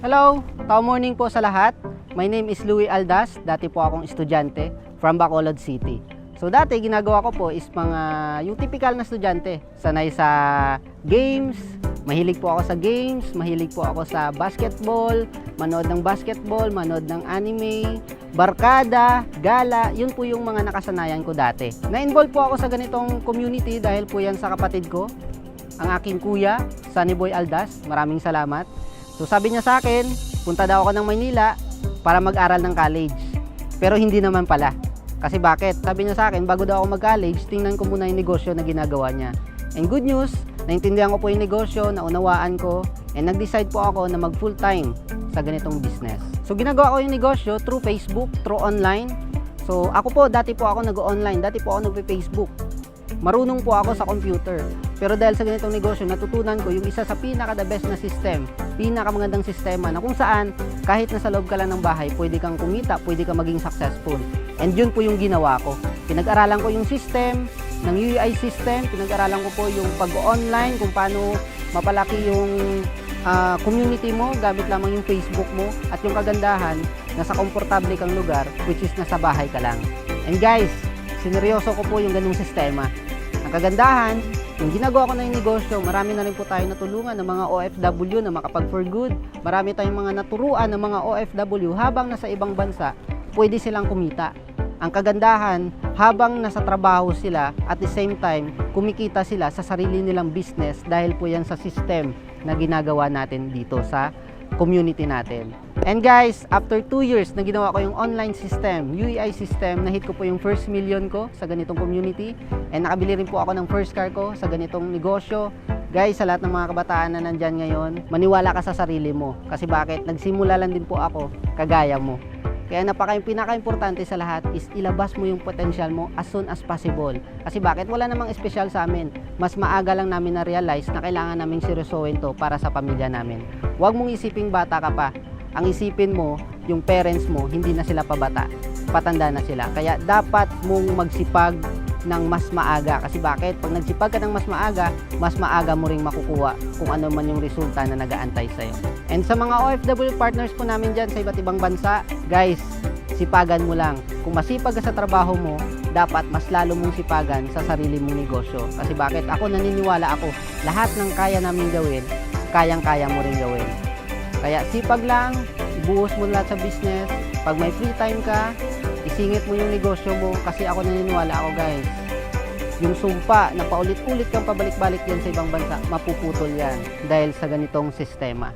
Hello, top morning po sa lahat. My name is Louie Aldas. Dati po akong estudyante from Bacolod City. So dati ginagawa ko po is yung typical na estudyante. Sanay sa games, mahilig po ako sa games, mahilig po ako sa basketball, manood ng basketball, manood ng anime, barkada, gala, yun po yung mga nakasanayan ko dati. Na-involve po ako sa ganitong community dahil po yan sa kapatid ko, ang aking kuya, Sunny Boy Aldas. Maraming salamat. So sabi niya sa akin, punta daw ako ng Maynila para mag-aral ng college. Pero hindi naman pala. Kasi bakit? Sabi niya sa akin, bago daw ako mag-college, tingnan ko muna yung negosyo na ginagawa niya. And good news, naintindihan ko po yung negosyo, naunawaan ko, and nag-decide po ako na mag full-time sa ganitong business. So ginagawa ko yung negosyo through Facebook, through online. So ako po, dati po ako nag-online, dati po ako nag-Facebook. Marunong po ako sa computer. Pero dahil sa ganitong negosyo, natutunan ko yung isa sa pinaka-the best na system, pinakamagandang sistema na kung saan kahit nasa loob ka lang ng bahay, pwede kang kumita, pwede kang maging successful. And yun po yung ginawa ko. Pinag-aralan ko yung system ng UI system, pinag-aralan ko po yung pag-online, kung paano mapalaki yung community mo, gamit lamang yung Facebook mo, at yung kagandahan, nasa komportable kang lugar, which is nasa bahay ka lang. And guys, sineryoso ko po yung ganung sistema. Ang kagandahan, yung ginagawa ko na yung negosyo, marami na rin po tayo natulungan ng mga OFW na makapag-for good. Marami tayong mga naturuan ng mga OFW habang nasa ibang bansa, pwede silang kumita. Ang kagandahan, habang nasa trabaho sila, at the same time, kumikita sila sa sarili nilang business dahil po yan sa system na ginagawa natin dito sa community natin. And guys, after 2 years na ginawa ko yung online system, UI system, na-hit ko po yung first million ko sa ganitong community. And nakabili rin po ako ng first car ko sa ganitong negosyo. Guys, sa lahat ng mga kabataan na nandyan ngayon, maniwala ka sa sarili mo. Kasi bakit? Nagsimula lang din po ako, kagaya mo. Kaya pinaka-importante sa lahat is ilabas mo yung potential mo as soon as possible. Kasi bakit? Wala namang espesyal sa amin. Mas maaga lang namin na-realize na kailangan naming seryosohin to para sa pamilya namin. Huwag mong isiping bata ka pa. Ang isipin mo, yung parents mo, hindi na sila pabata. Patanda na sila. Kaya dapat mong magsipag ng mas maaga. Kasi bakit? Pag nagsipag ka ng mas maaga mo ring makukuha kung ano man yung resulta na nag-aantay sa'yo. And sa mga OFW partners po namin dyan sa iba't ibang bansa, guys, sipagan mo lang. Kung masipag ka sa trabaho mo, dapat mas lalo mong sipagan sa sarili mong negosyo. Kasi bakit? Ako naniniwala ako, lahat ng kaya namin gawin, kayang-kaya mo rin gawin. Kaya sipag lang, ibuhos mo lahat sa business. Pag may free time ka, isingit mo yung negosyo mo, kasi ako naniniwala ako, guys. Yung sumpa na paulit-ulit kang pabalik-balik yan sa ibang bansa, mapuputol yan dahil sa ganitong sistema.